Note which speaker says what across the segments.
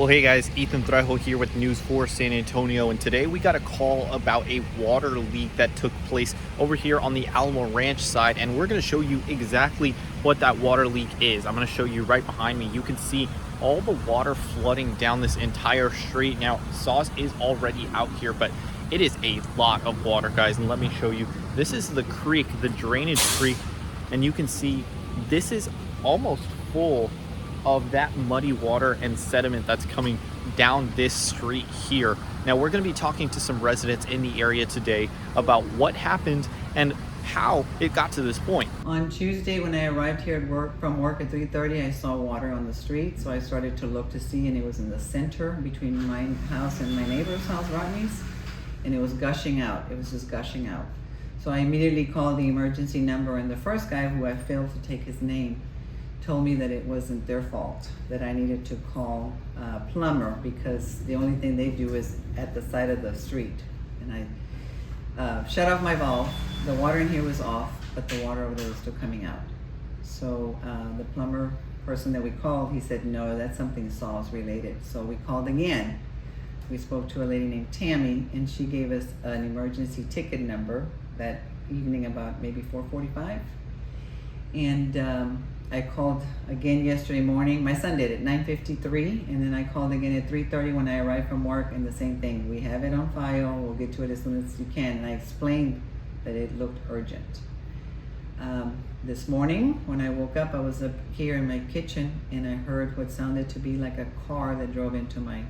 Speaker 1: Well, hey guys, Ethan Trejo here with News 4 San Antonio, and today we got a call about a water leak that took place over here on the Alamo Ranch side, and we're going to show you exactly what that water leak is. I'm going to show you right behind me. You can see all the water flooding down this entire street. Now, SAWS is already out here, but it is a lot of water, guys, and let me show you. This is the creek, the drainage creek, and you can see this is almost full of that muddy water and sediment that's coming down this street here. Now we're going to be talking to some residents in the area today about what happened and how it got to this point.
Speaker 2: On Tuesday, when I arrived here from work at 3:30, I saw water on the street, so I started to look to see, and it was in the center between my house and my neighbor's house, Rodney's, and it was gushing out. It was just gushing out. So I immediately called the emergency number, and the first guy, who I failed to take his name, told me that it wasn't their fault, that I needed to call a plumber because the only thing they do is at the side of the street. And I shut off my valve. The water in here was off, but the water over there was still coming out. So the plumber person that we called, he said, no, that's something SAWS related. So we called again. We spoke to a lady named Tammy, and she gave us an emergency ticket number that evening about maybe 4:45. And I called again yesterday morning. My son did it, 9:53, and then I called again at 3:30 when I arrived from work, and the same thing. We have it on file. We'll get to it as soon as you can. And I explained that it looked urgent. This morning, when I woke up, I was up here in my kitchen, and I heard what sounded to be like a car that drove into my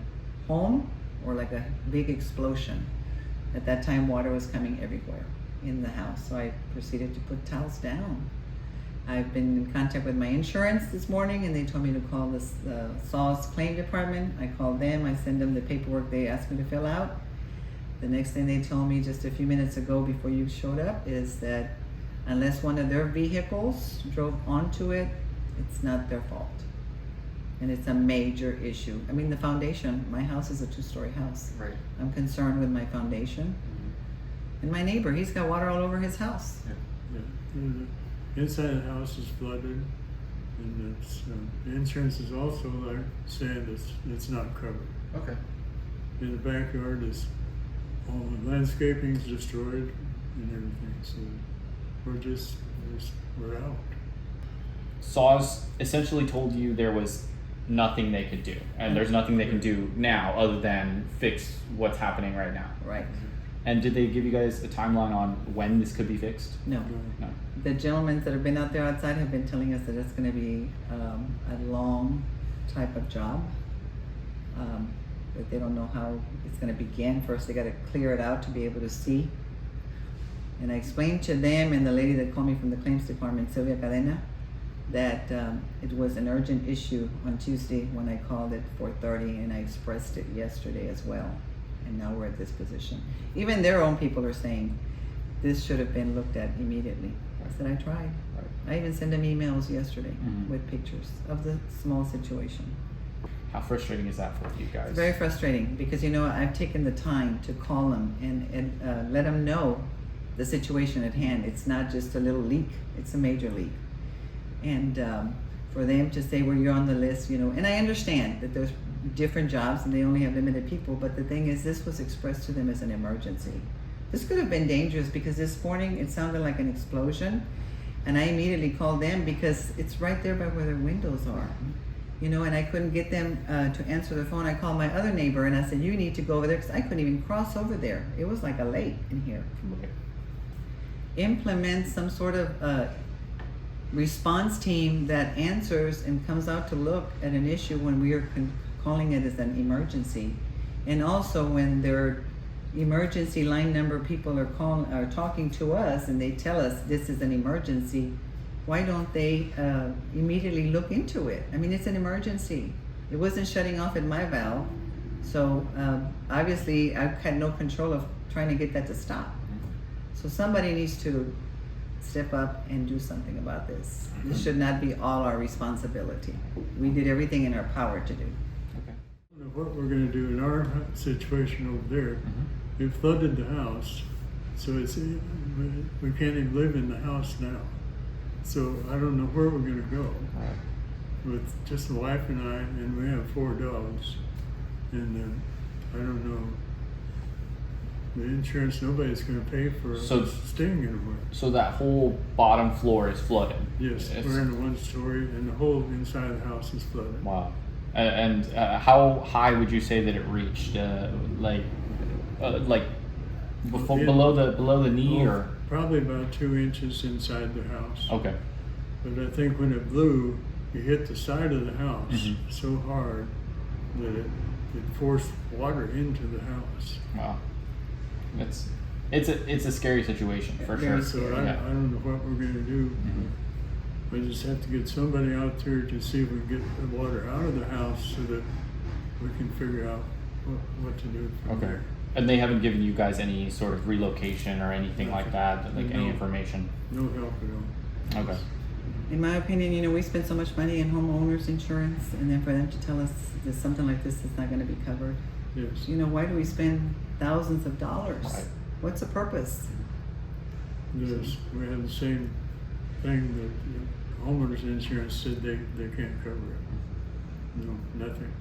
Speaker 2: home, or like a big explosion. At that time, water was coming everywhere in the house, so I proceeded to put towels down. I've been in contact with my insurance this morning, and they told me to call the SAWS claim department. I called them. I send them the paperwork they asked me to fill out. The next thing they told me just a few minutes ago before you showed up is that unless one of their vehicles drove onto it, it's not their fault. And it's a major issue. I mean, the foundation, my house is a 2-story house.
Speaker 1: Right.
Speaker 2: I'm concerned with my foundation. And my neighbor, he's got water all over his house.
Speaker 3: Yeah. Inside the house is flooded, and the insurance is also like saying it's not covered.
Speaker 1: Okay.
Speaker 3: In the backyard is all the landscaping's destroyed and everything. So we're out.
Speaker 1: SAWS essentially told you there was nothing they could do, and there's nothing they can do now other than fix what's happening right now.
Speaker 2: Right.
Speaker 1: And did they give you guys a timeline on when this could be fixed?
Speaker 2: No.
Speaker 1: No.
Speaker 2: The gentlemen that have been out there outside have been telling us that it's going to be a long type of job. But they don't know how it's going to begin. First, they got to clear it out to be able to see. And I explained to them and the lady that called me from the claims department, Sylvia Cadena, that it was an urgent issue on Tuesday when I called at 4:30, and I expressed it yesterday as well. And now we're at this position. Even their own people are saying this should have been looked at immediately. I said I tried. I even sent them emails yesterday with pictures of the small situation.
Speaker 1: How frustrating is that for you guys?
Speaker 2: It's very frustrating because, you know, I've taken the time to call them and let them know the situation at hand. It's not just a little leak, it's a major leak. And for them to say, well, you're on the list, you know, and I understand that there's different jobs and they only have limited people, but the thing is, this was expressed to them as an emergency. This could have been dangerous because this morning it sounded like an explosion, and I immediately called them because it's right there by where their windows are, you know, and I couldn't get them to answer the phone. I called my other neighbor and I said, you need to go over there, because I couldn't even cross over there. It was like a lake in here.
Speaker 1: Okay.
Speaker 2: Implement some sort of response team that answers and comes out to look at an issue when we are calling it as an emergency. And also when their emergency line number people are talking to us and they tell us this is an emergency, why don't they immediately look into it? I mean, it's an emergency. It wasn't shutting off at my valve, so obviously I've had no control of trying to get that to stop. So somebody needs to step up and do something about this. This should not be all our responsibility. We did everything in our power to do.
Speaker 3: I don't know what we're going to do in our situation over there. It flooded the house, so we can't even live in the house now. So I don't know where we're going to go with just the wife and I, and we have 4 dogs. and I don't know. The insurance, nobody's going to pay for
Speaker 1: So-
Speaker 3: us staying anywhere.
Speaker 1: So that whole bottom floor is flooded.
Speaker 3: Yes,
Speaker 1: It's-
Speaker 3: we're in a one story, and the whole inside of the house is flooded.
Speaker 1: Wow. And how high would you say that it reached? Like before,
Speaker 3: Yeah.
Speaker 1: below the knee, or
Speaker 3: Probably about 2 inches inside the house.
Speaker 1: okay.
Speaker 3: But I think when it blew, it hit the side of the house
Speaker 1: Mhm.
Speaker 3: so hard that it forced water into the house.
Speaker 1: Wow. It's a scary situation for
Speaker 2: Very
Speaker 1: sure.
Speaker 3: So I
Speaker 1: Yeah.
Speaker 3: don't know what we're going to do.
Speaker 1: Mhm.
Speaker 3: We just have to get somebody out there to see if we can get the water out of the house so that we can figure out what to do from
Speaker 1: Okay.
Speaker 3: there.
Speaker 1: And they haven't given you guys any sort of relocation or anything like that, like any
Speaker 3: No.
Speaker 1: information.
Speaker 3: No help at all.
Speaker 1: Okay.
Speaker 2: In my opinion, we spend so much money in homeowners insurance, and then for them to tell us that something like this is not going to be covered.
Speaker 3: Yes.
Speaker 2: Why do we spend thousands of dollars?
Speaker 1: Right.
Speaker 2: What's the purpose?
Speaker 3: Yes, we had the same thing that the homeowners insurance said they can't cover it. No, nothing.